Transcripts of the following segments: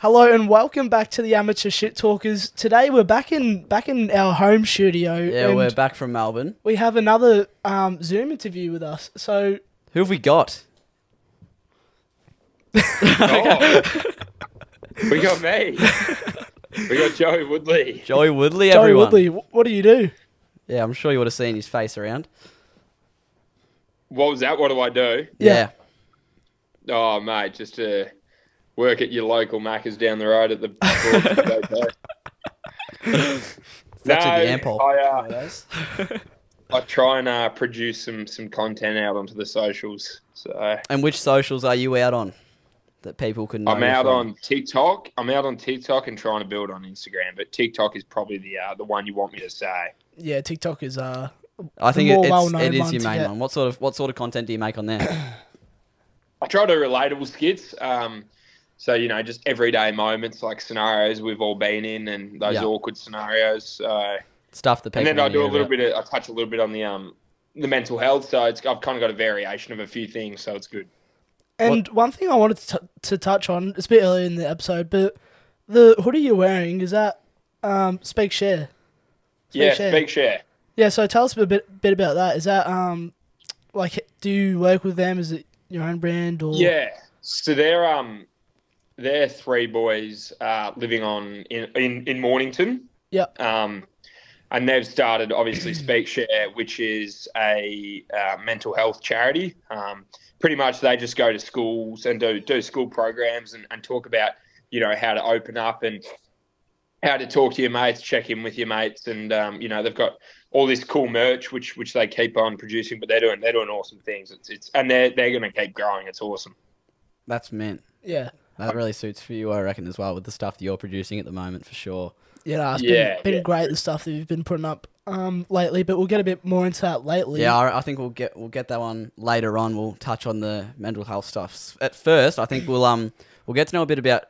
Hello and welcome back to the Amateur Shit Talkers. Today we're back in our home studio. Yeah, and we're back from Melbourne. we have another Zoom interview with us. So Who have we got? Oh, we got me. We got Joey Woodley. Joey Woodley, Joey everyone. Woodley, what do you do? Yeah, I'm sure you would have seen his face around. What was that? What do I do? Yeah. Oh, mate, just to work at your local Macca's down the road at the. It's actually the Ampol. I try and produce some content out onto the socials. So And which socials are you out on that people can know I'm you out from? on TikTok. I'm out on TikTok and trying to build on Instagram, but TikTok is probably the one you want me to say. Yeah, TikTok is I think more it well-known is one your to main get. one. What sort of content do you make on there? I try to do relatable skits. So, just everyday moments, like scenarios we've all been in and those Yeah. awkward scenarios. Stuff that people And then I wanna do a hear little about. bit. I touch a little bit on the mental health. So I've kind of got a variation of a few things. So it's good. And one thing I wanted to touch on, it's a bit early in the episode, but the hoodie you're wearing, is that Speak Share? Speak Share. Yeah, so tell us a bit about that. Is that do you work with them? Is it your own brand or? Yeah. So they're three boys living in Mornington. Yep. And they've started obviously Speak Share, which is a mental health charity. Pretty much they just go to schools and do school programs and talk about, how to open up and how to talk to your mates, check in with your mates. And, they've got all this cool merch, which they keep on producing, but they're doing awesome things. And they're going to keep growing. It's awesome. That's mint. Yeah. That really suits for you, I reckon, as well, with the stuff that you're producing at the moment, for sure. Yeah, it's been great, the stuff that you've been putting up lately, but we'll get a bit more into that lately. Yeah, I think we'll get that one later on. We'll touch on the mental health stuff. At first, I think we'll get to know a bit about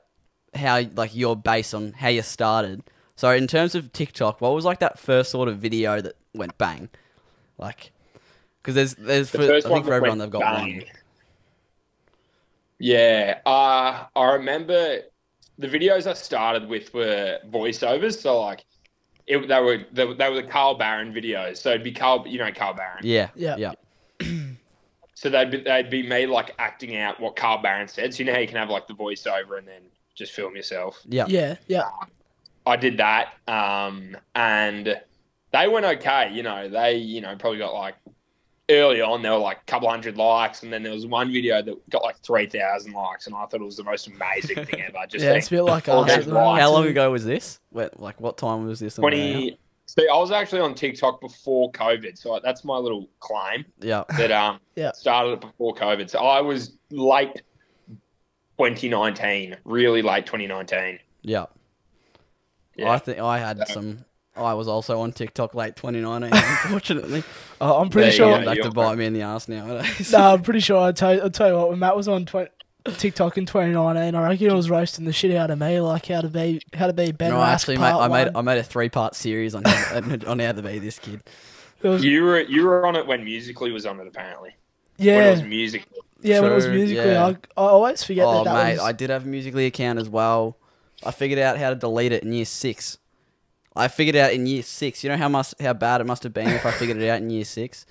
how your base on how you started. So in terms of TikTok, what was that first sort of video that went bang? Because there's for everyone they've got bang. one. Yeah, I remember the videos I started with were voiceovers. So they were the Carl Barron videos. So it'd be Carl Barron. Yeah. So they'd be me acting out what Carl Barron said. So how you can have the voiceover and then just film yourself. Yeah. I did that, and they went okay. They probably got early on there were a couple hundred likes, and then there was one video that got 3,000 likes, and I thought it was the most amazing thing ever. Just it's a bit like us at the moment How long too. ago was this? What time was this? 20. So I was actually on TikTok before COVID, so that's my little claim. Yeah. That started it before COVID. So I was late 2019, really late 2019. Yeah. Yeah. I think I had some. I was also on TikTok late 2019, unfortunately. I'm pretty There you sure. go. Back to bite me in the ass nowadays. No, I'm pretty sure. I'll tell you what. When Matt was on TikTok in 2019, I reckon he was roasting the shit out of me, how to be Ben No, Rask actually, part mate, I one. made a 3-part series on how to be this kid. It was- You were on it when Musically was on it, apparently. When it yeah, was Musically. when it was True, Musically. yeah. I always forget Oh, that mate, was. I did have a Musically account as well. I figured out how to delete it in year 6. I figured it out in year 6. You know how bad it must have been if I figured it out in year 6?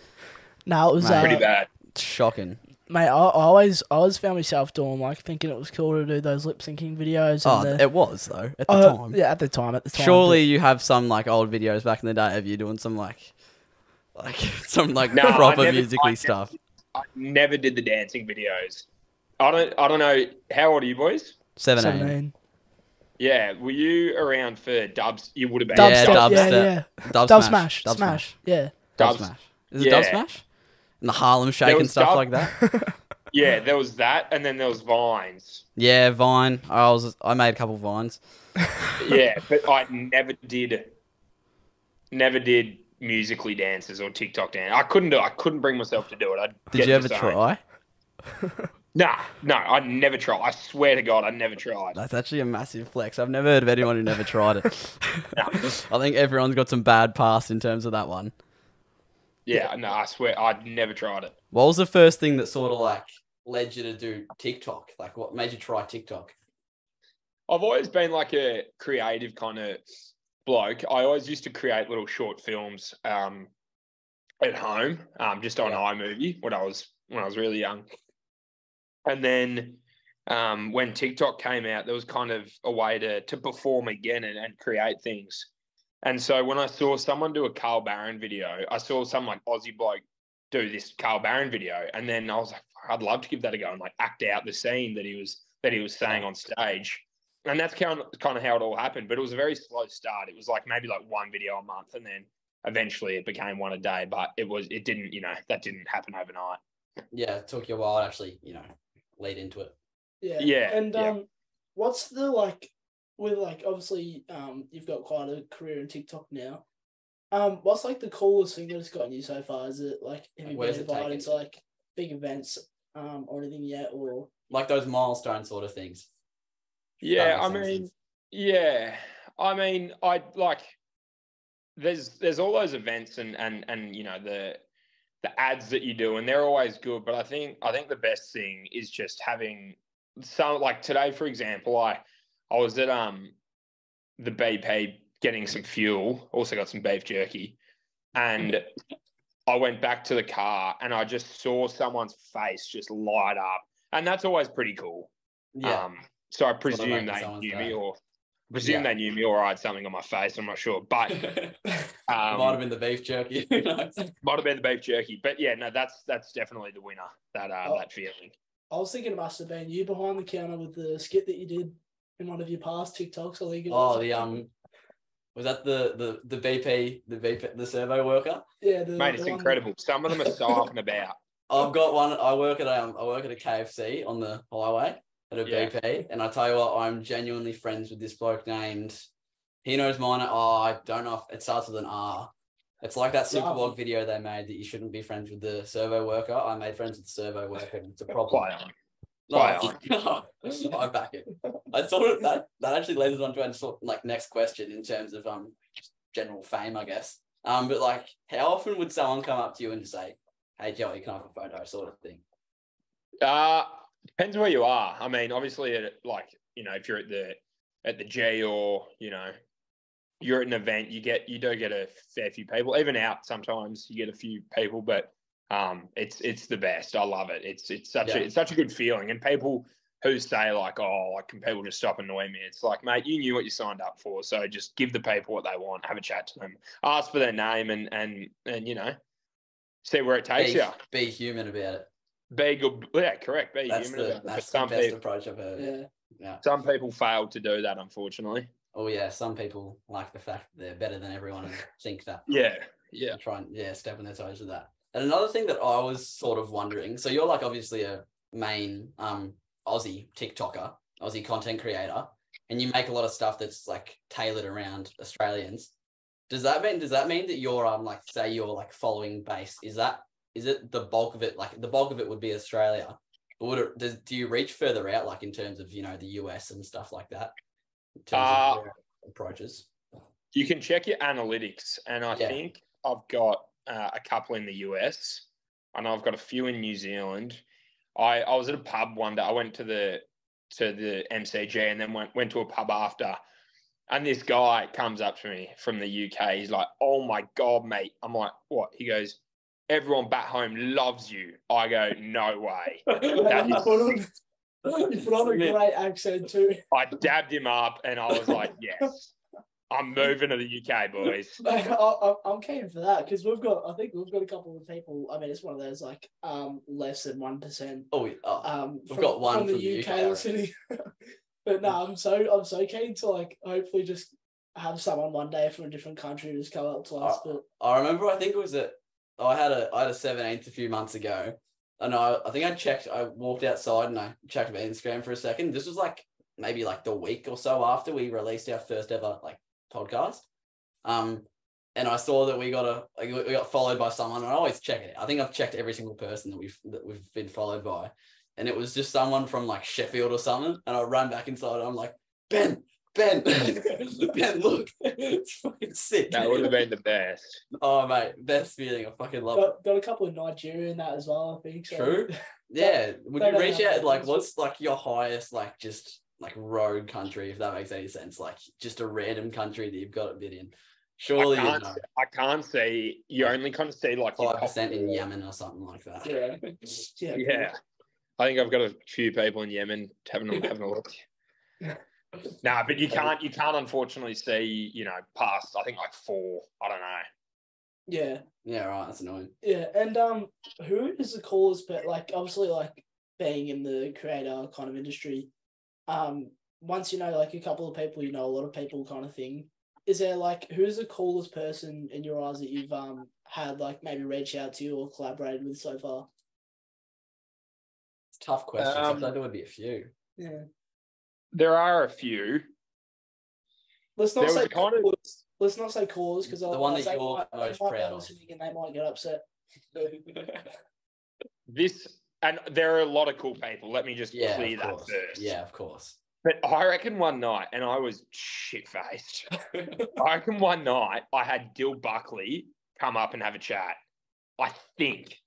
No, it was Mate. Pretty bad. It's shocking. mate. I always found myself doing thinking it was cool to do those lip syncing videos. Oh, And it was, though, at the time. Yeah, at the time. Surely you have some old videos back in the day of you doing some some No, proper I Musically stuff. I never did the dancing videos. I don't know. How old are you boys? 17. 17. Yeah, were you around for dubs? You would have been. Yeah, Dubstep, dubstep. yeah. Dub Dub smash. smash. Yeah. Dub Dubs- smash. Is it Dub yeah. smash? And the Harlem Shake and was stuff dub- like that? Yeah, there was that, and then there was Vines. Yeah, Vine. I made a couple Vines. Yeah, but I never did Musically dances or TikTok dance. I couldn't do it. I couldn't bring myself to do it. Did you ever try? No, I never tried. I swear to God, I never tried. That's actually a massive flex. I've never heard of anyone who never tried it. No. I think everyone's got some bad past in terms of that one. Yeah, no, I swear, I'd never tried it. What was the first thing that sort of led you to do TikTok? What made you try TikTok? I've always been like a creative kind of bloke. I always used to create little short films at home, just on iMovie when I was really young. And then when TikTok came out, there was kind of a way to perform again and create things. And so when I saw someone do a Carl Barron video, I saw some like Aussie bloke do this Carl Barron video, and then I was like, I'd love to give that a go and like act out the scene that he was saying on stage. And that's kind of how it all happened. But it was a very slow start. It was like maybe like one video a month, and then eventually it became one a day. But it didn't, that didn't happen overnight. Yeah, it took you a while to actually, lead into it. Yeah. And what's the like with like obviously you've got quite a career in TikTok now. What's like the coolest thing that it's gotten you so far? Is it like have you been invited to like big events or anything yet, or like those milestone sort of things? Yeah, I mean, I like there's all those events and the ads that you do, and they're always good. But I think the best thing is just having some, like today, for example, I was at the BP getting some fuel, also got some beef jerky, and I went back to the car and I just saw someone's face just light up, and that's always pretty cool. Yeah. So I presume they knew me, or they knew me, or I had something on my face. I'm not sure, but might have been the beef jerky. Might have been the beef jerky, but yeah, no, that's definitely the winner. That feeling. I was thinking it must have been you behind the counter with the skit that you did in one of your past TikToks. I think. Was that the BP, the servo worker? Yeah, mate, it's incredible. Some of them are so up and about. I've got one. I work at a KFC on the highway at a BP, and I tell you what, I'm genuinely friends with this bloke named. He knows mine. I don't know if it starts with an R. It's like that Superblog video they made that you shouldn't be friends with the servo worker. I made friends with the servo worker. It's a problem. I back it. I thought that actually leads us on to our next question in terms of general fame, I guess. But like, how often would someone come up to you and say, "Hey, Joey, can I have a photo?" sort of thing? Depends where you are. I mean, obviously, if you're at the G, or you're at an event, you do get a fair few people. Even out, sometimes you get a few people, but it's the best. I love it. It's such a good feeling. And people who say like, "Oh, like, can people just stop annoying me?" It's like, mate, you knew what you signed up for, so just give the people what they want. Have a chat to them, ask for their name, and see where it takes you. Be human about it. Be good. Yeah, correct. Be human about it. That's the best approach I've heard. Yeah. Some people fail to do that, unfortunately. Oh yeah, some people like the fact that they're better than everyone and think that. Yeah. Try and step on their toes with that. And another thing that I was sort of wondering, so you're like obviously a main Aussie TikToker, Aussie content creator, and you make a lot of stuff that's like tailored around Australians. Does that mean that your say your like following base is it the bulk of it? Like the bulk of it would be Australia, but do you reach further out, like in terms of the US and stuff like that? In terms of your approaches, you can check your analytics, and I think I've got a couple in the US, and I've got a few in New Zealand. I was at a pub one day. I went to the MCG and then went to a pub after, and this guy comes up to me from the UK. He's like, "Oh my God, mate." I'm like, "What?" He goes, "Everyone back home loves you." I go, "No way." You put on a great accent too. I dabbed him up and I was like, "Yes, I'm moving to the UK, boys." I'm keen for that because I think we've got a couple of people. I mean, it's one of those like less than 1%. We've got one from the UK listening. But no, I'm so keen to like hopefully just have someone one day from a different country just come up to us. But I remember, I think it was I had a 17th a few months ago, and I think I walked outside and I checked my Instagram for a second. This was like maybe like the week or so after we released our first ever like podcast. And I saw that we got followed by someone, and I always check it. I think I've checked every single person that we've been followed by, and it was just someone from like Sheffield or something. And I ran back inside and I'm like, Ben, Ben, look, it's fucking sick. That would have been the best. Oh mate, best feeling. I fucking love it. Got a couple of Nigeria in that as well, I think. So. True. Yeah. Would you reach out? Like, what's like your highest? Like, just like rogue country, if that makes any sense. Like just a random country that you've got a bid in. Surely I can't see. You only kind of see like 5% in Yemen or something like that. Yeah. I think I've got a few people in Yemen having a look. Nah, but you can't unfortunately see, past I think like 4. I don't know. Yeah. Yeah, right. That's annoying. Yeah, and who is the coolest? But like obviously, like being in the creator kind of industry, once you know like a couple of people, a lot of people kind of thing. Is there like who's the coolest person in your eyes that you've had like maybe reach out to you or collaborated with so far? It's a tough question. I thought there would be a few. Yeah, there are a few. Let's not say coolest. Let's not say callers because the one that you're most proud of, and they might get upset. And there are a lot of cool people. Let me just clear that first. Yeah, of course. But I reckon one night, and I was shit-faced. I reckon one night I had Dill Buckley come up and have a chat. I think.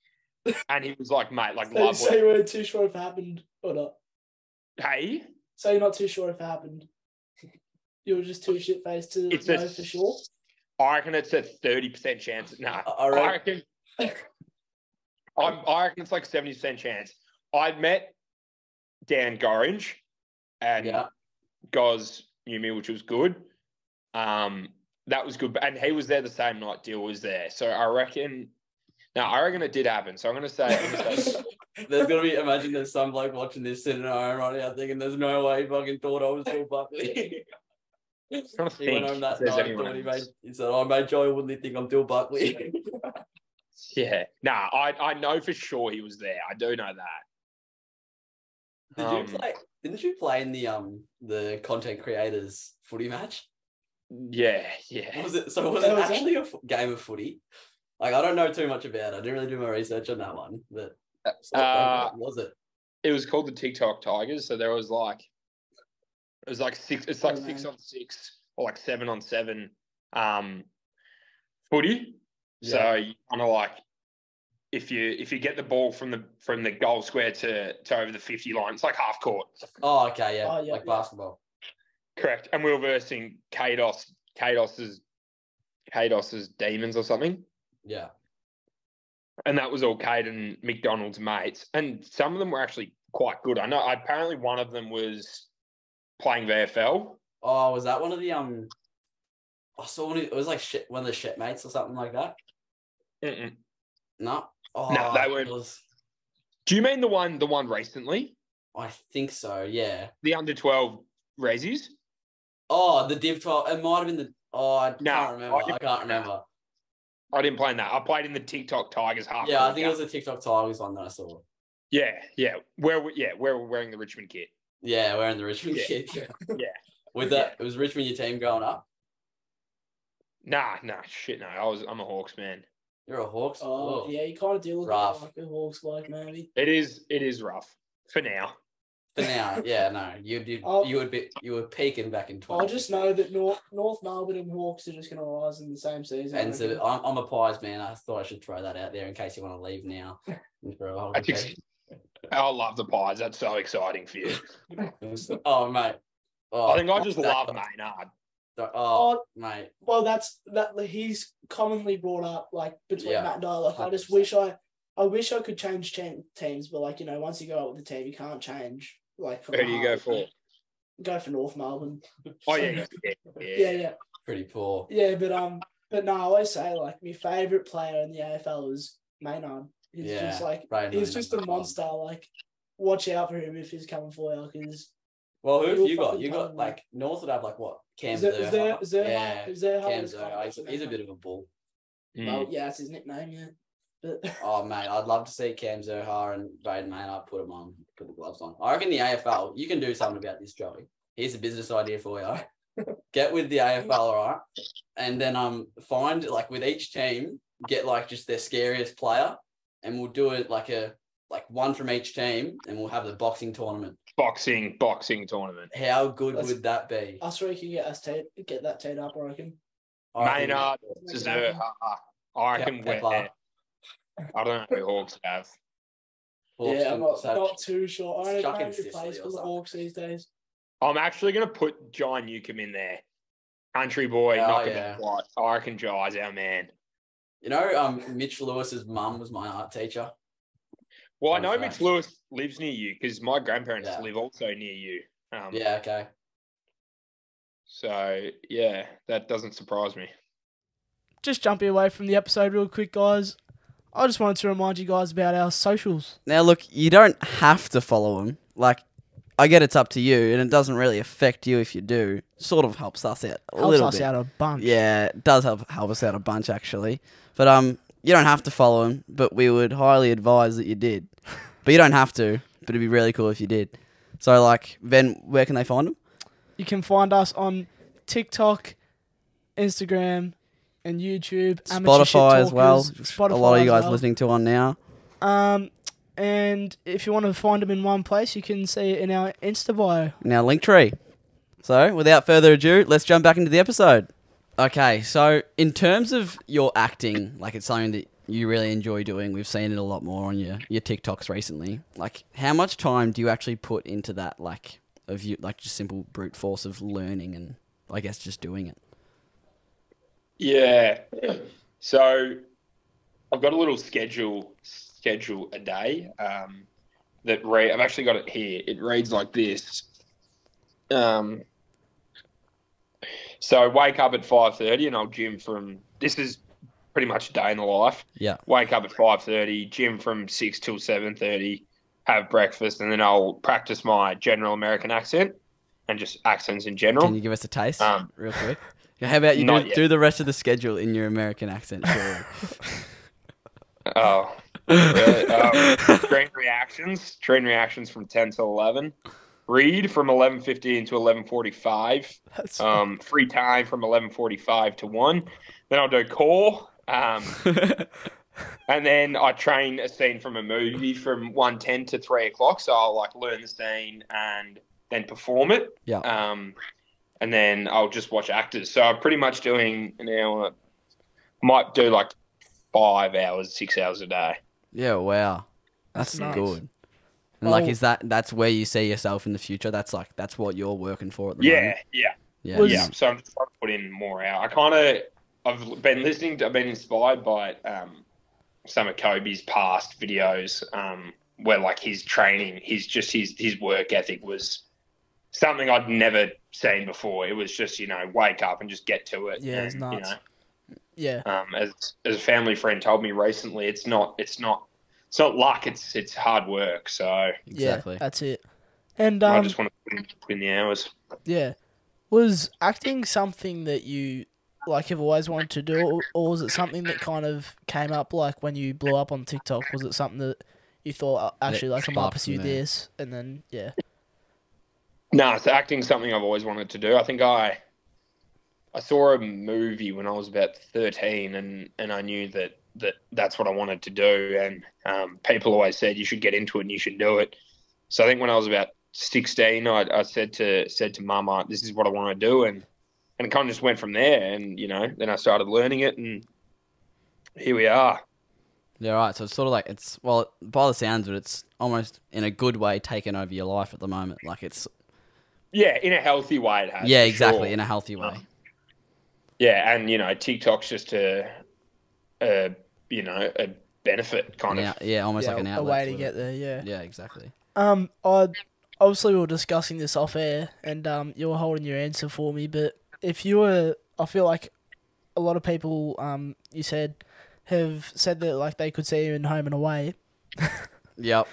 And he was like, mate, like, love. So you weren't too sure if it happened or not? Hey? So you're not too sure if it happened? You were just too shit-faced to know for sure? I reckon it's a 30% chance. No, I reckon it's like 70% chance. I'd met Dan Gorringe and Goz knew me, which was good. That was good. And he was there the same night Dill was there. So I reckon it did happen. So I'm going to say there's going to be, imagine there's some bloke watching this sitting at home right now thinking there's no way he fucking thought I was Dill Buckley. I'm trying to think. He went home that night he said, I made Joey Woodley think I'm Dill Buckley. Yeah. Nah, I know for sure he was there. I do know that. Didn't you play in the content creators footy match? Yeah. Was it actually a game of footy? Like, I don't know too much about it. I didn't really do my research on that one, but what was it? It was called the TikTok Tigers. So there was like, it was like 6. It's like 6 on 6 or like 7 on 7 footy. Yeah. So you kind of like, if you get the ball from the goal square to over the 50 line, it's like half court. Oh, okay, yeah, basketball. Correct. And we were versing Kados's Demons or something. Yeah. And that was all Caden McDonald's mates. And some of them were actually quite good. I know apparently one of them was playing VFL. Oh, was that one of the I saw it was like one of the shipmates or something like that? No. Oh, no, they were. Do you mean the one recently? I think so. Yeah. The under 12 Rezzies. Oh, the Div 12. It might have been I can't remember. I can't remember. I didn't play in that. I played in the TikTok Tigers half. Yeah, I think it was the TikTok Tigers one that I saw. Yeah. Where we're wearing the Richmond kit. Yeah, wearing the Richmond kit. Yeah. With that, was Richmond your team going up? Nah, shit, no. I'm a Hawks man. You're a Hawks? Oh, yeah, you kind of do look like a Hawks bloke, maybe. It is rough for now. For now, yeah, no. You were peaking back in 20. I just know that North Melbourne and Hawks are just going to rise in the same season. And so I'm a Pies man. I thought I should throw that out there in case you want to leave now. I love the Pies. That's so exciting for you. Oh, mate. I think I just love Maynard. Oh, mate. Well, that's he's commonly brought up like between Matt and I. Like, I just wish I could change teams, but like once you go out with the team, you can't change. Like, who do you go for? Go for North Melbourne. Oh yeah. Pretty poor. Yeah, but no, I always say like my favourite player in the AFL is Maynard. He's just like he's just a monster. Like, watch out for him if he's coming for you. Because who have you got? You got like North would have like what? Cam Zerha. Cam Zerha. He's a bit of a bull. Well, yeah, that's his nickname. Yeah. But oh mate, I'd love to see Cam Zerha and Braden Maynard put the gloves on. I reckon the AFL, you can do something about this, Joey. Here's a business idea for you. Get with the AFL, all right, and then find like with each team, get like just their scariest player, and we'll do it like one from each team, and we'll have the boxing tournament. Boxing tournament. How good would that be? Us three can get that teed up, I reckon. Maynard, Zerha. I reckon I don't know who Hawks have. I'm not too sure. I don't know who plays for the Hawks these days. I'm actually going to put Jai Newcomb in there. Country boy, knock about what. I reckon Jai's our man. You know, Mitch Lewis's mum was my art teacher. Well, I know Mitch Lewis lives near you because my grandparents live also near you. Yeah, okay. So, yeah, that doesn't surprise me. Just jumping away from the episode real quick, guys. I just wanted to remind you guys about our socials. Now, look, you don't have to follow them. Like, I get it's up to you, and it doesn't really affect you if you do. Sort of helps us out a little bit. Helps us out a bunch. Yeah, it does help us out a bunch, actually. But you don't have to follow them, but we would highly advise that you did. But you don't have to, but it'd be really cool if you did. So, like, Ben, where can they find them? You can find us on TikTok, Instagram, and YouTube. Spotify as well. Spotify a lot of you guys listening to on now. And if you want to find them in one place, you can see it in our Insta bio. In our link tree. So, without further ado, let's jump back into the episode. Okay, so in terms of your acting, like it's something that you really enjoy doing. We've seen it a lot more on your TikToks recently. Like, how much time do you actually put into that, like, of you, like, just simple brute force of learning and, I guess, just doing it? Yeah. So, I've got a little schedule a day that I've actually got it here. It reads like this. So I wake up at 5:30 and I'll gym from. This is pretty much a day in the life. Yeah. Wake up at 5:30, gym from 6 till 7:30, have breakfast, and then I'll practice my general American accent and just accents in general. Can you give us a taste real quick? How about you do the rest of the schedule in your American accent? Sure. Oh, really? Train reactions from 10 to 11. Read from 11:15 to 11:45. Free time from 11:45 to 1. Then I'll do core. And then I train a scene from a movie from 1:10 to 3 o'clock. So I'll like learn the scene and then perform it. Yeah. And then I'll just watch actors. So I'm pretty much doing an hour. Might do like 5 hours, 6 hours a day. Yeah, wow. That's nice. Good. And like, that's where you see yourself in the future? That's what you're working for at the moment? Yeah. So I'm just trying to put in more out. I've been inspired by some of Kobe's past videos where like his training, his work ethic was something I'd never seen before. It was just, wake up and just get to it. Yeah, it's nuts. Yeah. As a family friend told me recently, it's not luck. It's hard work. So exactly, yeah, that's it. And I just want to put in the hours. Yeah, was acting something that you like have always wanted to do, or was it something that kind of came up like when you blew up on TikTok? Was it something that you thought actually like I might pursue this, and then yeah? No, it's acting something I've always wanted to do. I think I saw a movie when I was about 13, and I knew that's what I wanted to do. And people always said you should get into it and you should do it. So I think when I was about 16, I said to Mum, this is what I want to do, and it kind of just went from there. And then I started learning it, and here we are. Yeah, right. So it's sort of like by the sounds of it, it's almost in a good way taken over your life at the moment. Like it's. Yeah, in a healthy way it has. Yeah, exactly, in a healthy way. Yeah, and TikTok's just a benefit kind of. Yeah, almost like an outlet. A way to get there, yeah. Yeah, exactly. Obviously we were discussing this off air, and you were holding your answer for me, but if you were, I feel like a lot of people, you said, have said that like they could see you in Home and Away. Yep.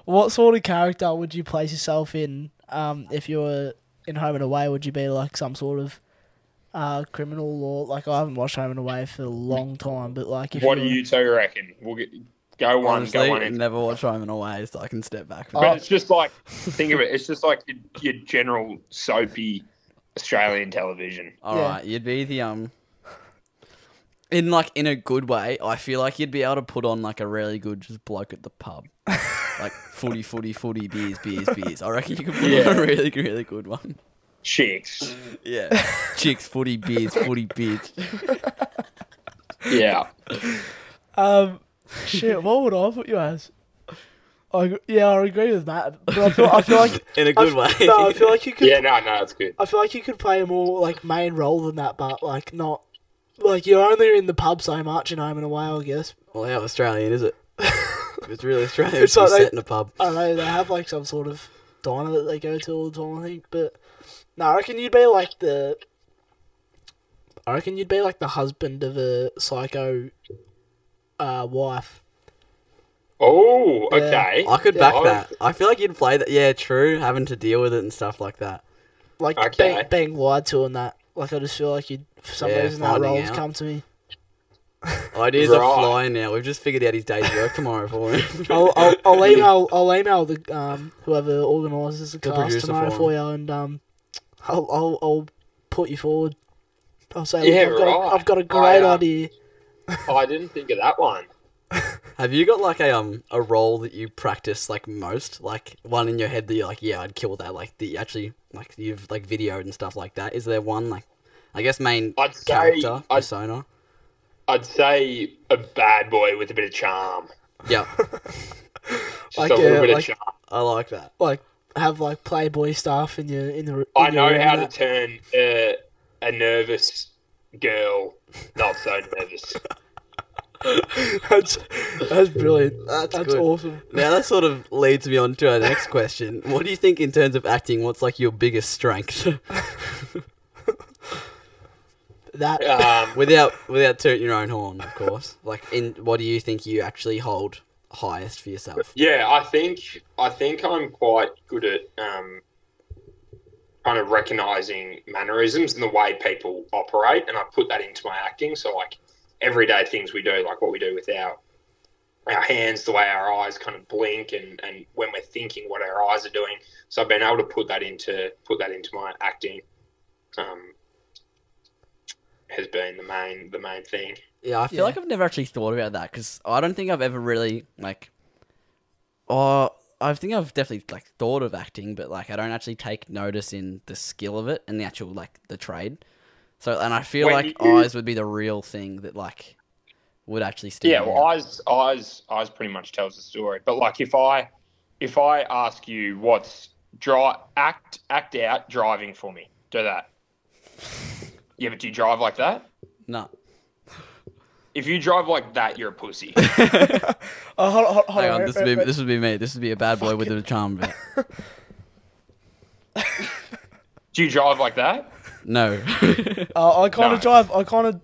What sort of character would you place yourself in if you were in Home and Away? Would you be like some sort of criminal, or like I haven't watched Home and Away for a long time, but like if what do you two reckon? We'll go one. Honestly, go one. Never watched Home and Away, so I can step back. But it's just like think of it. It's just like your general soapy Australian television. All right, you'd be the in a good way. I feel like you'd be able to put on like a really good just bloke at the pub. Like footy, beers. I reckon you could put on a really, really good one. Chicks. Yeah. Chicks, footy, beers. Yeah. Shit, what would I put you as? I agree with Matt, but I feel like in a good way. No, I feel like you could. Yeah, no, it's good. I feel like you could play a more like main role than that, but like not like you're only in the pub so much and home and away, I guess. Well, how Australian is it? If it's really Australian, It's it's like set in a pub. I don't know, they have like some sort of diner that they go to all the time, I think. But no, I reckon you'd be like the husband of a psycho wife. Oh, Yeah. okay. I could back Yeah. that. I feel like you'd play that. Yeah, true. Having to deal with it and stuff like that. Like Okay. being lied to and that. Like I just feel like you'd for some Yeah, reason that finding role's out. come to me. Ideas are Right. flying now. We've just figured out his day's work tomorrow for him. I'll email the whoever organises the cast producer tomorrow for for you, and I'll put you forward. I'll say, Yeah, look, right. I've got a great idea. Oh, I didn't think of that one. Have you got like a role that you practice like most, like one in your head that you're like, yeah, I'd kill that, like the actually like you've like videoed and stuff like that? Is there one like, I guess main I'd say character persona? I'd say a bad boy with a bit of charm. Yeah, Just Like, a little yeah, bit like- of charm. I like that. Like have like Playboy stuff in the. I know how to turn a nervous girl not so nervous. That's brilliant. That's That's good. awesome. Now that sort of leads me on to our next question. What do you think in terms of acting? What's like your biggest strength? That without tooting your own horn, of course. Like, what do you think you actually hold highest for yourself? Yeah, I think I'm quite good at kind of recognizing mannerisms and the way people operate, and I put that into my acting. So like everyday things we do, like what we do with our hands, the way our eyes kind of blink, and when we're thinking, what our eyes are doing. So I've been able to put that into my acting. Has been the main thing. Yeah, I feel like I've never actually thought about that because I don't think I've ever really like. Oh, I think I've definitely like thought of acting, but like I don't actually take notice in the skill of it and the actual like the trade. So, and I feel When like you- eyes would be the real thing that like would actually stand Yeah, out. well, eyes pretty much tells the story. But like if I ask you what's act out driving for me, do that. Yeah, but do you drive like that? No. If you drive like that, you're a pussy. hold Hang on, on. this would be me. This would be a bad boy with a charm. Do you drive like that? No. I kind of No. drive. I kind of.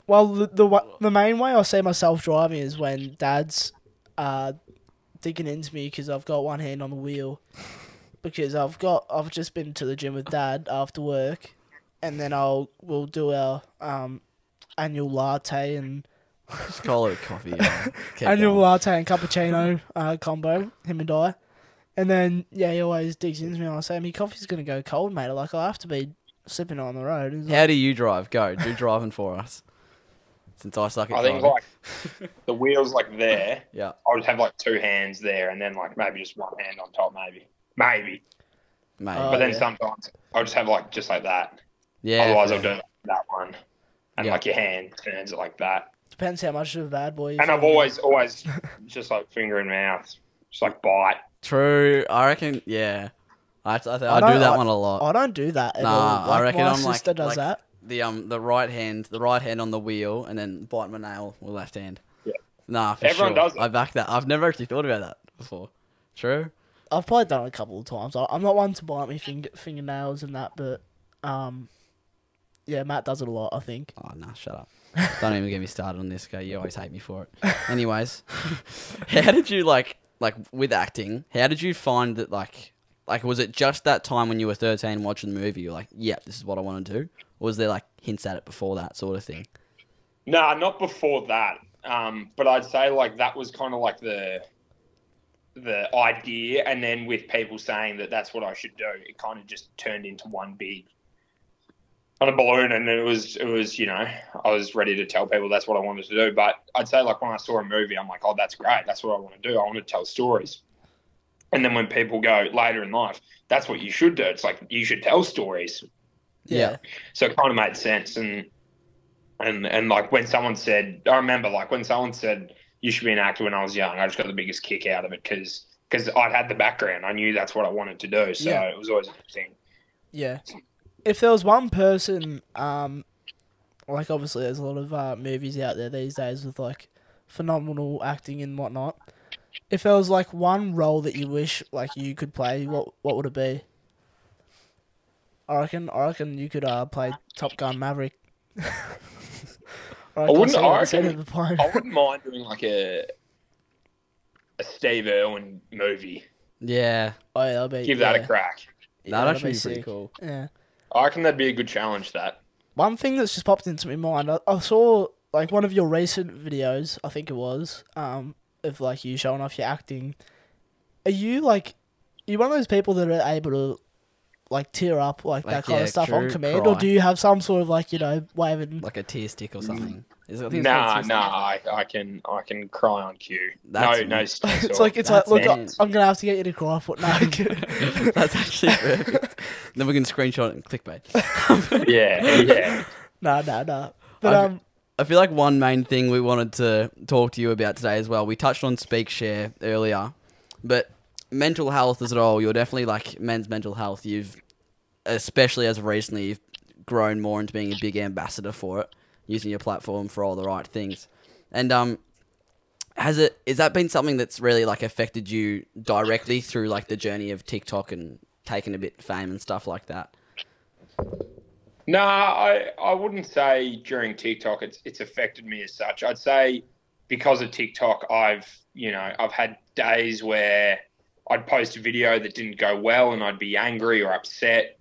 Well, the main way I see myself driving is when Dad's digging into me because I've got one hand on the wheel. Because I've just been to the gym with Dad after work, and then we'll do our annual latte and Just call it a coffee. Yeah. Keep annual going. latte and cappuccino combo. Him and I. And then he always digs into me and I say, "My coffee's gonna go cold, mate. Like I have to be sipping it on the road." He's How do you drive? Go. Do driving for us. Since I suck at I think driving. like the wheels like there. Yeah. I'll just have like two hands there, and then like maybe just one hand on top, maybe. Mate. But then yeah. sometimes I'll just have like just like that. Yeah. Otherwise, fair. I'll do like that one, and Yeah. like your hand turns it like that. Depends how much of a bad boy. And I've always just like finger in mouth, just like bite. True. I reckon. Yeah. I do don't- that one a lot. I don't do that at Nah, all. I reckon my I'm like sister does that. the right hand on the wheel and then bite my nail with left hand. Yeah. Nah, for Everyone sure. does it. I back that. I've never actually thought about that before. True. I've probably done it a couple of times. I'm not one to bite me fingernails and that, but yeah, Matt does it a lot. I think. Oh nah, shut up. Don't even get me started on this guy. You always hate me for it. Anyways, how did you like with acting? How did you find that like was it just that time when you were 13 watching the movie? You're like, yeah, this is what I want to do. Or was there like hints at it before that sort of thing? Nah, not before that. But I'd say like that was kind of like the idea, and then with people saying that that's what I should do, it kind of just turned into one big on a balloon, and it was I was ready to tell people that's what I wanted to do. But I'd say like when I saw a movie, I'm like, oh, that's great, that's what I want to do. I want to tell stories. And then when people go later in life, that's what you should do. It's like you should tell stories. Yeah. So it kind of made sense, and like when someone said, I remember like when someone said you should be an actor when I was young. I just got the biggest kick out of it because I'd had the background. I knew that's what I wanted to do. So it was always a good thing. Yeah. If there was one person, like obviously there's a lot of movies out there these days with like phenomenal acting and whatnot. If there was like one role that you wish like you could play, what would it be? I reckon you could play Top Gun Maverick. I wouldn't mind doing like a Steve Irwin movie. Yeah. Oh, yeah, that'll be, give that a crack. That'd actually be pretty cool. Yeah. I reckon that'd be a good challenge. That one thing that's just popped into my mind. I saw like one of your recent videos. I think it was of like you showing off your acting. Are you one of those people that are able to like tear up like that kind of stuff on command, or do you have some sort of like waving like a tear stick or something? I can cry on cue. It's like look, I'm gonna have to get you to cry for it. No, that's actually perfect. Then we can screenshot it and clickbait. yeah. No. But I feel like one main thing we wanted to talk to you about today as well. We touched on Speak Share earlier, but mental health as a whole, you're definitely like men's mental health. You've, especially as of recently, you've grown more into being a big ambassador for it, using your platform for all the right things. And has that been something that's really like affected you directly through like the journey of TikTok and taking a bit of fame and stuff like that? No, I wouldn't say during TikTok it's affected me as such. I'd say because of TikTok, I've had days where I'd post a video that didn't go well and I'd be angry or upset.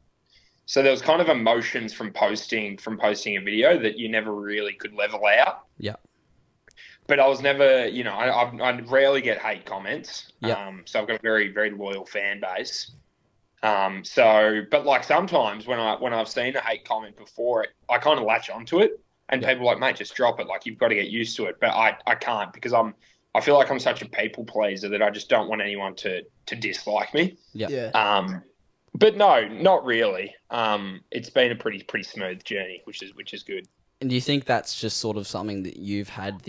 So there was kind of emotions from posting a video that you never really could level out. Yeah. But I was never, I rarely get hate comments. Yeah. So I've got a very, very loyal fan base. But like sometimes when I've seen a hate comment before, I kind of latch onto it, and people are like, mate, just drop it. Like, you've got to get used to it. But I can't, because I feel like I'm such a people pleaser that I just don't want anyone to dislike me. Yeah. But no, not really. It's been a pretty smooth journey, which is good. And do you think that's just sort of something that you've had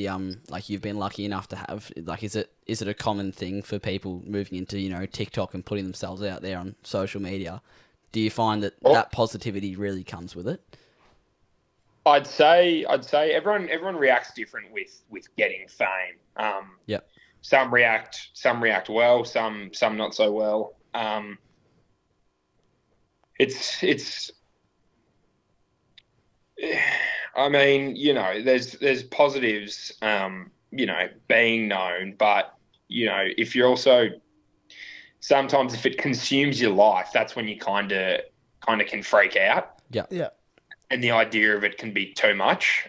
like you've been lucky enough to have? Like, is it a common thing for people moving into, TikTok and putting themselves out there on social media? Do you find that positivity really comes with it? I'd say everyone reacts different with getting fame. Yeah. Some react well, some not so well. It's I mean, there's positives, being known, but if you're also, sometimes if it consumes your life, that's when you kind of can freak out. Yeah. Yeah. And the idea of it can be too much.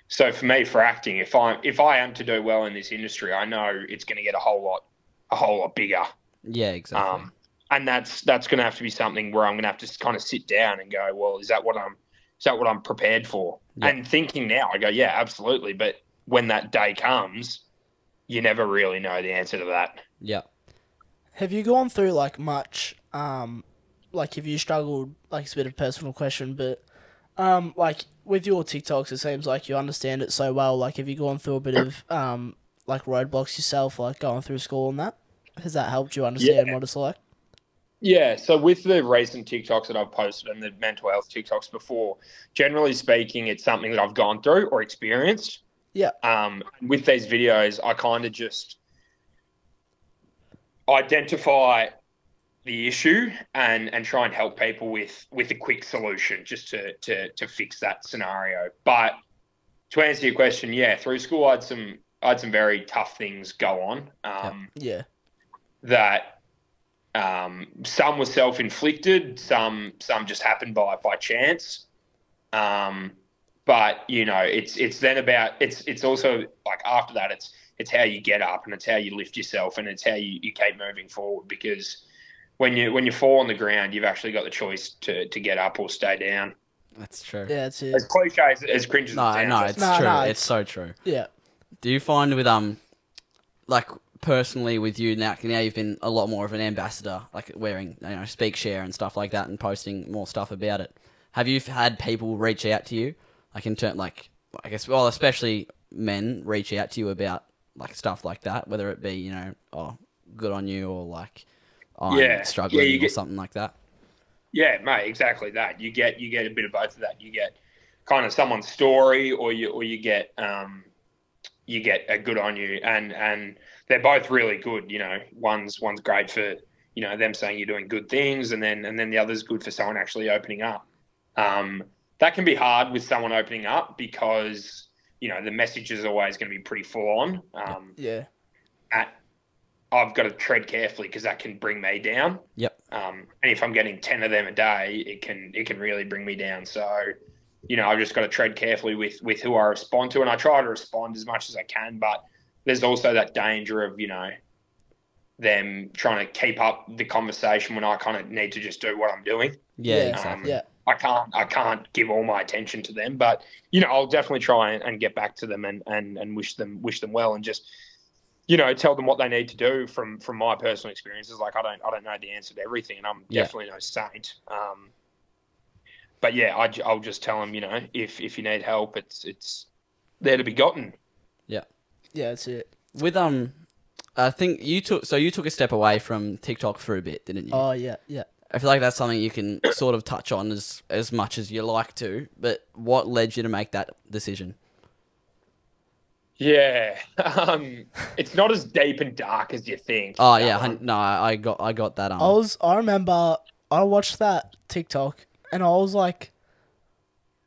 So for me, for acting, if I am to do well in this industry, I know it's going to get a whole lot bigger. Yeah, exactly. And that's going to have to be something where I'm going to have to kind of sit down and go, well, is that what I'm prepared for? Yeah. And thinking now, I go, yeah, absolutely. But when that day comes, you never really know the answer to that. Yeah. Have you gone through like much, like have you struggled, like it's a bit of a personal question, but like with your TikToks, it seems like you understand it so well. Like, have you gone through a bit of like roadblocks yourself, like going through school and that? Has that helped you understand what it's like? Yeah, so with the recent TikToks that I've posted and the mental health TikToks before, generally speaking, it's something that I've gone through or experienced. Yeah. With these videos, I kind of just identify the issue and try and help people with a quick solution just to fix that scenario. But to answer your question, yeah, through school, I had some very tough things go on. That. Some were self-inflicted, some just happened by chance. But it's then about it's also like after that it's how you get up and it's how you lift yourself and it's how you keep moving forward, because when you fall on the ground, you've actually got the choice to get up or stay down. That's true. Yeah, it's as cliche as cringe as it sounds. No, it's true. It's so true. Yeah. Do you find with like personally with you now you've been a lot more of an ambassador, like wearing Speak Share and stuff like that and posting more stuff about it, have you had people reach out to you like in turn, like I guess, well, especially men reach out to you about like stuff like that, whether it be, you know, oh, good on you, or like, oh, I'm struggling, or something like that? Yeah, mate, exactly that. You get a bit of both of that. You get kind of someone's story, or you get a good on you, and they're both really good. You know, one's great for, you know, them saying you're doing good things, and then the other's good for someone actually opening up. That can be hard with someone opening up because, you know, the message is always going to be pretty full on. I've got to tread carefully because that can bring me down. Yep. And if I'm getting 10 of them a day, it can really bring me down. So, you know, I've just got to tread carefully with who I respond to, and I try to respond as much as I can. But there's also that danger of, you know, them trying to keep up the conversation when I kind of need to just do what I'm doing. Yeah, exactly. Yeah. I can't give all my attention to them, but, you know, I'll definitely try and get back to them and wish them well, and just, you know, tell them what they need to do from my personal experiences. Like, I don't know the answer to everything, and I'm definitely no saint. But yeah, I'll just tell them, you know, if you need help, it's there to be gotten. Yeah. Yeah, that's it. With I think you took a step away from TikTok for a bit, didn't you? Oh yeah, yeah. I feel like that's something you can sort of touch on as much as you like to, but what led you to make that decision? Yeah, it's not as deep and dark as you think. Oh yeah, no, I got that. I remember I watched that TikTok and I was like,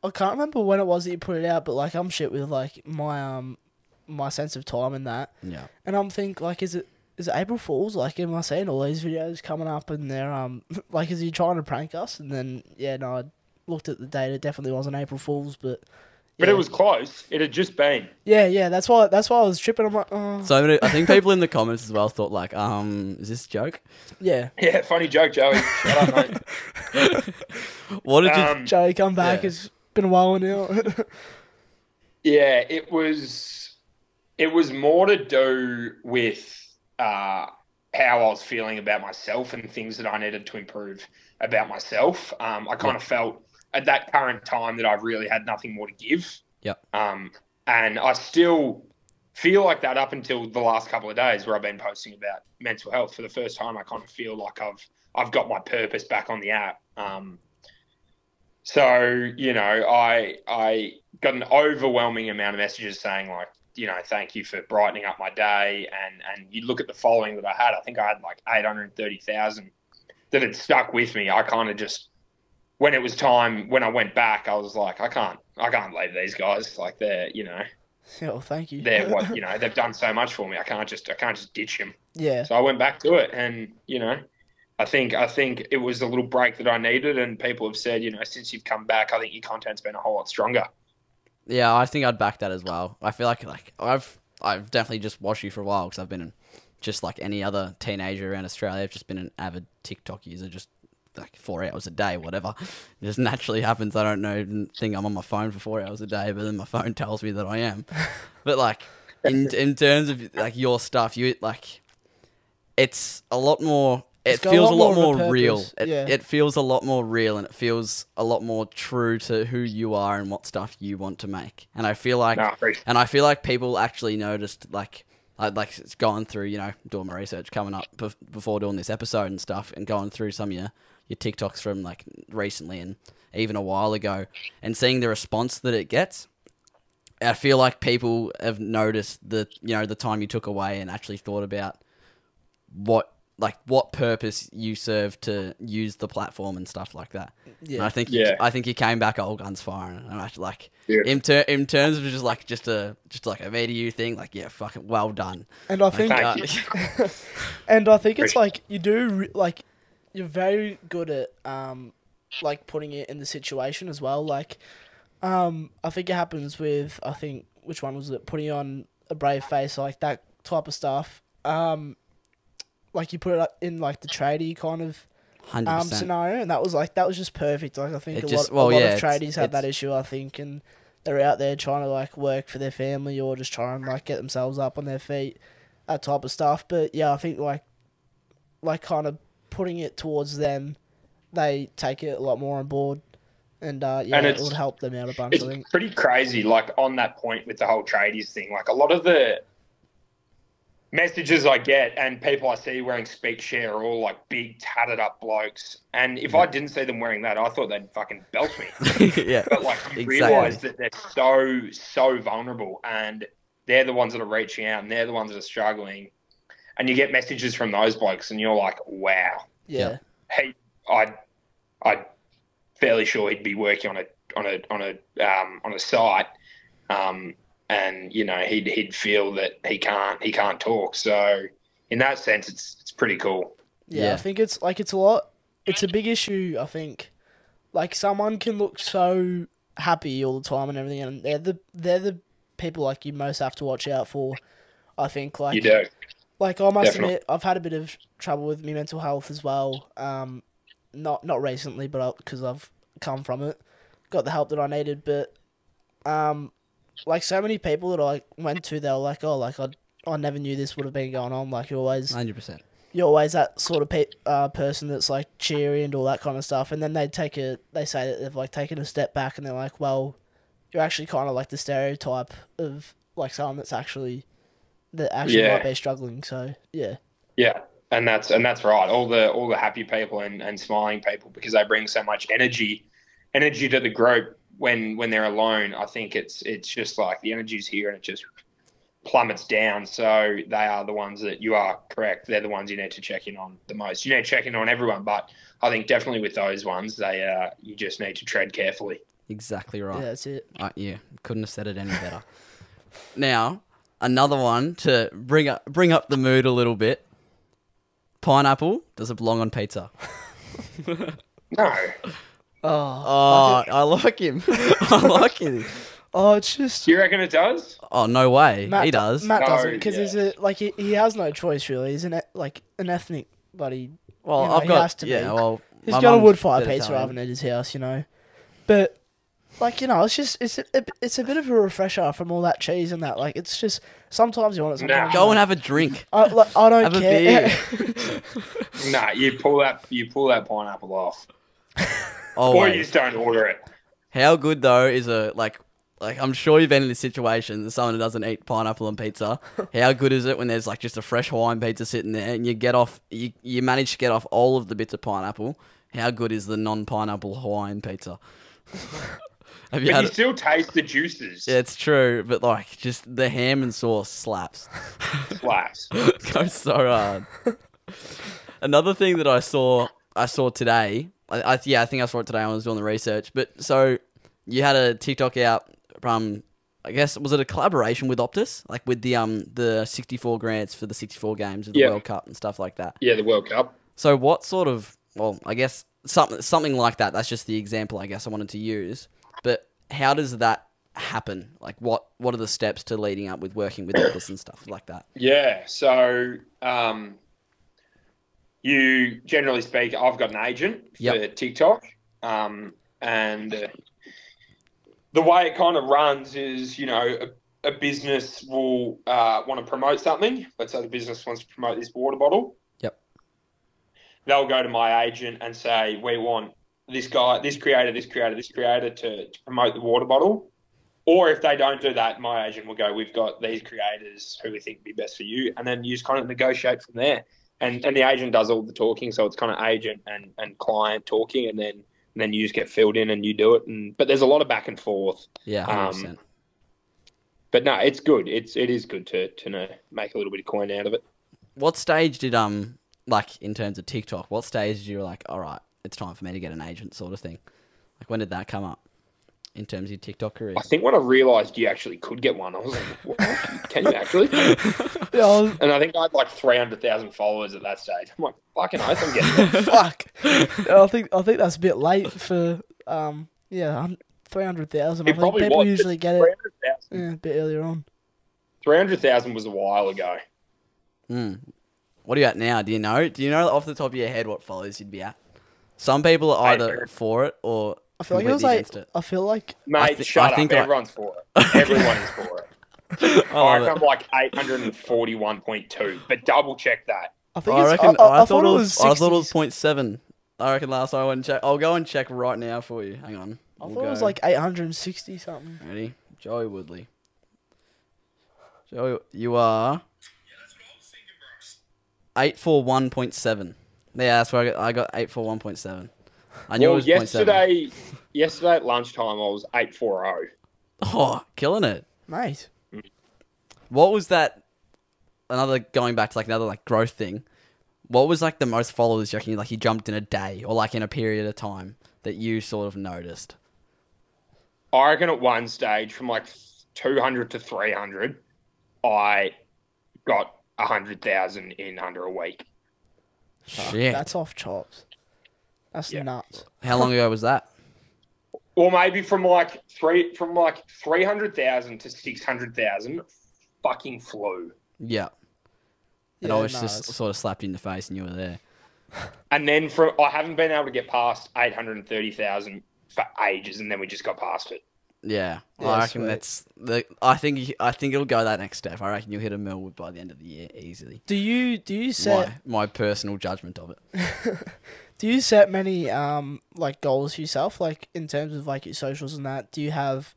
I can't remember when it was that you put it out, but like I'm shit with like my sense of time and that. Yeah. And I'm thinking like, is it April Fool's? Like, am I seeing all these videos coming up and they're like, is he trying to prank us? And then I looked at the date. It definitely wasn't April Fool's, but. Yeah. But it was close. It had just been. Yeah. That's why I was tripping. I'm like, oh. So I think people in the comments as well thought like, is this a joke? Yeah. Yeah, funny joke, Joey. Shut up, mate. What did you... Joey, come back. Yeah. It's been a while now. Yeah, it was more to do with how I was feeling about myself and things that I needed to improve about myself. I kind of felt at that current time that I really had nothing more to give. Yep. And I still feel like that up until the last couple of days where I've been posting about mental health. For the first time, I kind of feel like I've got my purpose back on the app. So, you know, I got an overwhelming amount of messages saying like, you know, thank you for brightening up my day. And you look at the following that I had, I think I had like 830,000 that had stuck with me. I kind of just, when it was time, when I went back, I was like, I can't leave these guys. Like they're, you know, yeah, well, thank you. They're what, you know, they've done so much for me. I can't just ditch them. Yeah. So I went back to it, and, you know, I think it was a little break that I needed, and people have said, you know, since you've come back, I think your content's been a whole lot stronger. Yeah, I think I'd back that as well. I feel like I've definitely just watched you for a while because I've been just like any other teenager around Australia. I've just been an avid TikTok user, just like 4 hours a day, whatever. It just naturally happens. I don't know, think I'm on my phone for 4 hours a day, but then my phone tells me that I am. But like in terms of like your stuff, you like it's a lot more. It feels a lot more real. It feels a lot more real, and it feels a lot more true to who you are and what stuff you want to make. And I feel like people actually noticed, like it's gone through, you know, doing my research, coming up before doing this episode and stuff, and going through some of your TikToks from like recently and even a while ago, and seeing the response that it gets. I feel like people have noticed the time you took away and actually thought about what purpose you serve to use the platform and stuff like that. Yeah. And I think you came back all guns firing. I'm actually like, in terms of just like a VDU thing, like, yeah, fucking well done. And I think, and I think it's like you do like, you're very good at like putting it in the situation as well. Like, I think it happens with, I think, which one was it? Putting on a brave face, like that type of stuff. Like you put it in like the tradie kind of 100%. Scenario, and that was just perfect. Like I think a lot of tradies have that issue, I think, and they're out there trying to like work for their family or just try and like get themselves up on their feet, that type of stuff. But yeah, I think like kind of putting it towards them, they take it a lot more on board. And And it would help them out a bunch, I think. It's pretty crazy, like, on that point with the whole tradies thing. Like, a lot of the messages I get and people I see wearing Speak Share are all, like, big, tatted up blokes. And if I didn't see them wearing that, I thought they'd fucking belt me. Yeah. But, like, you realise that they're so vulnerable, and they're the ones that are reaching out, and they're the ones that are struggling. And you get messages from those blokes, and you're like, wow. Yeah. Hey, I'm fairly sure he'd be working on a site, and you know he'd feel that he can't talk. So in that sense, it's pretty cool. Yeah, I think it's a big issue. I think like someone can look so happy all the time and everything, and they're the people like you most have to watch out for. I think like you do. Like I must admit, I've had a bit of trouble with my mental health as well. Not recently, but because I've come from it, got the help that I needed. But like so many people that I went to, they were like, "Oh, like I never knew this would have been going on." Like you're always 100%. You're always that sort of person that's like cheery and all that kind of stuff. And then they say that they've like taken a step back and they're like, "Well, you're actually kind of like the stereotype of like someone that actually might be struggling." So yeah. Yeah. And that's right. All the happy people and smiling people, because they bring so much energy to the group when they're alone. I think it's just like the energy's here and it just plummets down. So they are the ones that, you are correct, they're the ones you need to check in on the most. You need to check in on everyone, but I think definitely with those ones, you just need to tread carefully. Exactly right. Yeah, that's it. Yeah, couldn't have said it any better. Now, another one to bring up the mood a little bit. Pineapple, does it belong on pizza? No. Oh, I like him. I like him. Oh, it's just... You reckon it does? Oh, no way. He does. Matt doesn't, because he has no choice, really. He's an ethnic, but he... Well, you know, I've got... he has to yeah, be. well... He's got a wood fire pizza oven at his house, you know. But, like, you know, it's just... It's a bit of a refresher from all that cheese and that. Like, it's just... Sometimes you want it. Sometimes Go and have a drink. I don't have care. A beer. Nah, you pull that pineapple off. Always. Or you just don't order it. How good though is like I'm sure you've been in this situation that someone who doesn't eat pineapple on pizza. How good is it when there's like just a fresh Hawaiian pizza sitting there and you manage to get off all of the bits of pineapple? How good is the non-pineapple Hawaiian pizza? But you still taste the juices. Yeah, it's true, but like just the ham and sauce slaps. Slaps. Goes so hard. Another thing that I saw today. I think I saw it today when I was doing the research. But so you had a TikTok out from, I guess, was it a collaboration with Optus, like with the 64 grants for the 64 games of the World Cup and stuff like that? Yeah, the World Cup. So what sort of, well, I guess something like that. That's just the example I guess I wanted to use. But how does that happen? Like what are the steps to leading up with working with Optus and stuff like that? Yeah, so you generally speak, I've got an agent for TikTok, and the way it kind of runs is, you know, a business will want to promote something. Let's say the business wants to promote this water bottle. Yep. They'll go to my agent and say, we want this guy, this creator to promote the water bottle. Or if they don't do that, my agent will go, we've got these creators who we think would be best for you. And then you just kind of negotiate from there. And the agent does all the talking, so it's kind of agent and client talking, and then you just get filled in and you do it. But there's a lot of back and forth. Yeah, 100%. But no, it's good. It is good to make a little bit of coin out of it. What stage did like in terms of TikTok? What stage did you like? All right, it's time for me to get an agent, sort of thing. Like when did that come up? In terms of your TikTok career? I think when I realised you actually could get one, I was like, what? Can you actually? And I think I had like 300,000 followers at that stage. I'm like, fucking oath, I'm getting it. Fuck. I think that's a bit late for 300,000. I think people usually get it a bit earlier on. 300,000 was a while ago. What are you at now? Do you know? Do you know off the top of your head what followers you'd be at? Some people are either for it or... I feel like it was like... I feel like... Mate, shut up. Everyone's for it. Everyone is for it. I reckon I'm like 841.2, but double check that. I thought it was 0.7. I reckon last time I went and check. I'll go and check right now for you. Hang on. I thought it was like 860 something. Ready? Joey Woodley. Joey, you are 841.7. Yeah, that's where I got 841.7. I knew it was yesterday at lunchtime I was 840. Oh, killing it, mate. What was that? Going back to another growth thing. What was the most followers you reckon you jumped in a day or in a period of time that you sort of noticed? I reckon at one stage from 200 to 300, I got 100,000 in under a week. Shit, that's off chops. That's nuts. How long ago was that? Or maybe from 300,000 to 600,000, fucking flew. Yeah. And I was just sort of slapped you in the face and you were there. And then I haven't been able to get past 830,000 for ages, and then we just got past it. Yeah, I reckon I think it'll go that next step. I reckon you'll hit a mil by the end of the year easily. Do you set my personal judgment of it? Do you set many goals for yourself, in terms of your socials and that? Do you have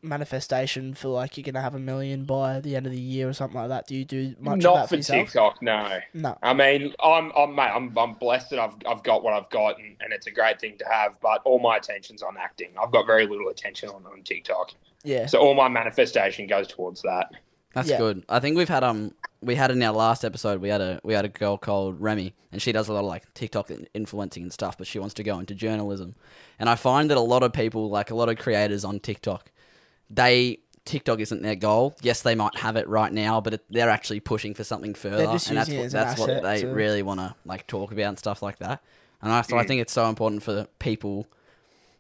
manifestation for you're gonna have 1 million by the end of the year or something like that? Do you do much of that for yourself? TikTok, no. I mean, I'm blessed that I've got what I've got, and it's a great thing to have. But all my attention's on acting. I've got very little attention on TikTok. Yeah. So all my manifestation goes towards that. That's good. I think we had in our last episode we had a girl called Remy, and she does a lot of TikTok influencing and stuff, but she wants to go into journalism. And I find that a lot of people, a lot of creators on TikTok, TikTok isn't their goal. Yes, they might have it right now, but they're actually pushing for something further, and that's what they really want to talk about and stuff like that. And I think it's so important for people,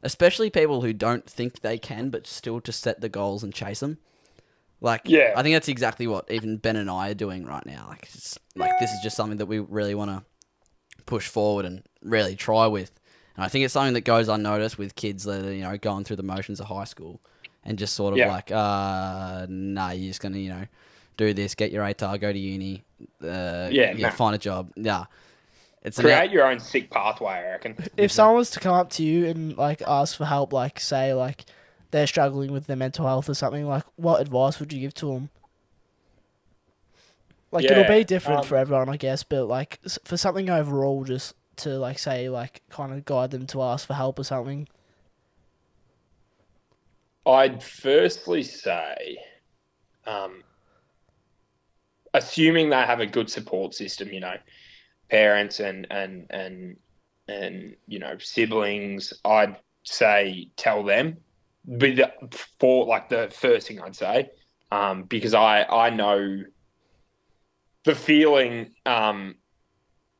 especially people who don't think they can, but still to set the goals and chase them. I think that's exactly what even Ben and I are doing right now. This is just something that we really want to push forward and really try with. And I think it's something that goes unnoticed with kids that are, going through the motions of high school and just sort of nah, you're just going to, do this, get your ATAR, go to uni, find a job. Yeah. Create your own sick pathway, I reckon. If someone was to come up to you and ask for help, say they're struggling with their mental health or something, what advice would you give to them? It'll be different for everyone, I guess, but for something overall, just to say kind of guide them to ask for help or something. I'd firstly say, assuming they have a good support system, parents and siblings, I'd say tell them. For the first thing I'd say, because I know the feeling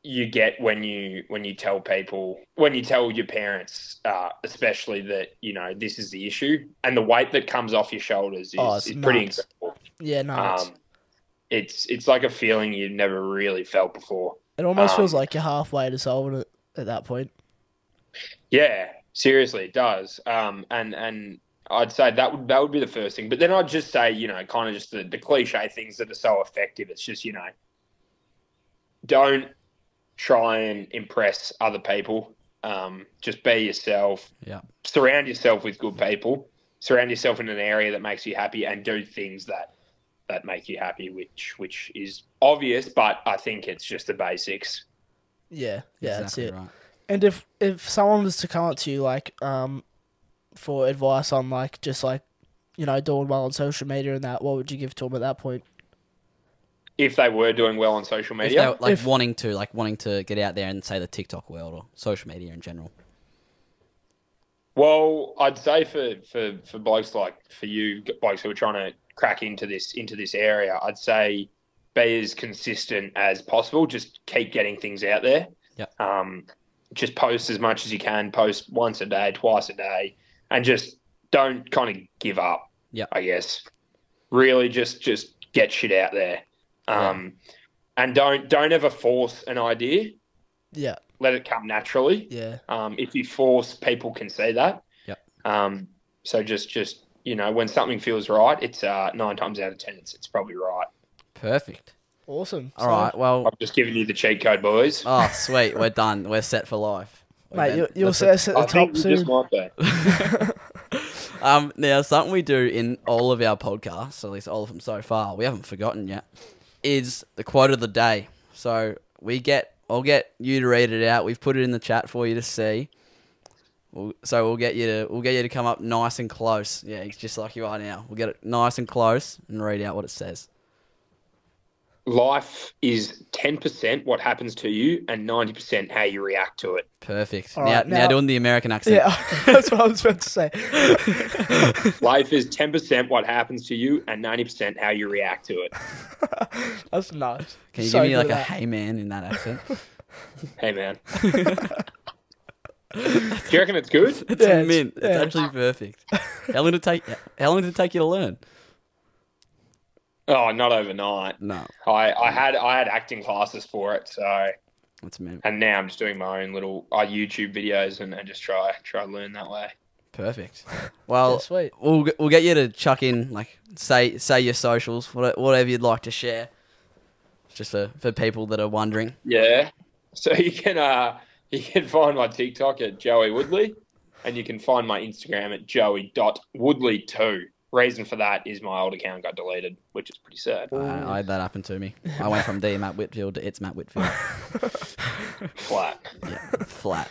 you get when you tell people, when you tell your parents, especially that this is the issue, and the weight that comes off your shoulders is pretty incredible. Yeah, no. It's like a feeling you've never really felt before. It almost feels like you're halfway to solving it at that point. Yeah. Seriously, it does. And I'd say that would be the first thing. But then I'd just say, kind of just the cliche things that are so effective. It's just, don't try and impress other people. Just be yourself. Yeah. Surround yourself with good people. Surround yourself in an area that makes you happy, and do things that make you happy, which is obvious, but I think it's just the basics. Yeah, exactly, that's it. Right. And if someone was to come up to you for advice on doing well on social media and that, what would you give to them at that point? If they were doing well on social media, if they wanting to get out there and say the TikTok world or social media in general. Well, I'd say for blokes for you blokes who are trying to crack into this area, I'd say be as consistent as possible. Just keep getting things out there. Yeah. Just post as much as you can. Post once a day, twice a day, and just don't kind of give up. Yeah. I guess really just get shit out there. And don't ever force an idea. Yeah. Let it come naturally. Yeah. If you force, people can see that. Yeah. So just when something feels right, it's 9 times out of 10 it's probably right. Perfect. Awesome. All right. Well, I've just given you the cheat code, boys. Oh, sweet. We're done. We're set for life. Mate, you'll see us at the top soon. Just might be. Now, something we do in all of our podcasts, at least all of them so far, we haven't forgotten yet, is the quote of the day. So I'll get you to read it out. We've put it in the chat for you to see. We'll get you to come up nice and close. Yeah, just like you are now. We'll get it nice and close and read out what it says. Life is 10% what happens to you and 90% how you react to it. Perfect. Now doing the American accent. Yeah, that's what I was about to say. Life is 10% what happens to you and 90% how you react to it. That's nice. Can you give me like a hey man in that accent? Hey man. Do you reckon it's good? It's mint. It's actually perfect. How long did it take you to learn? Oh, not overnight. No. I had acting classes for it, so that's mint. And now I'm just doing my own little YouTube videos and just try to learn that way. Perfect. Well, sweet. We'll get you to chuck in like say your socials, whatever you'd like to share, just for people that are wondering. Yeah. So you can find my TikTok at Joey Woodley, and you can find my Instagram at joey.woodley2. Reason for that is my old account got deleted, which is pretty sad. I had that happen to me. I went from D Matt Whitfield to It's Matt Whitfield. Flat. Yeah, flat.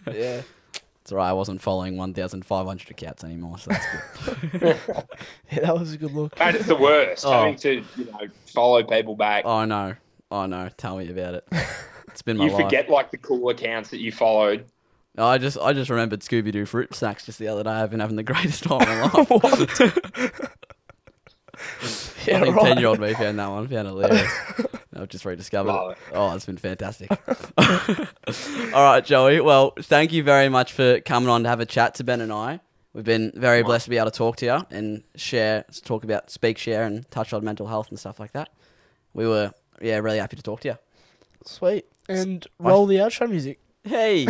Yeah. It's alright, I wasn't following 1,500 accounts anymore, so that's good. Yeah, that was a good look. And it's the worst, having to follow people back. Oh no. Tell me about it. It's been my life. You forget like the cool accounts that you followed. I just remembered Scooby-Doo fruit snacks just the other day. I've been having the greatest time of my life. Yeah, I think right. 10-year-old me found that one. Found it hilarious. I've just rediscovered it. Oh, it's been fantastic. All right, Joey. Well, thank you very much for coming on to have a chat to Ben and I. We've been very blessed to be able to talk to you and talk about speak, share, and touch on mental health and stuff like that. We were, really happy to talk to you. Sweet. And roll the outro music. Hey.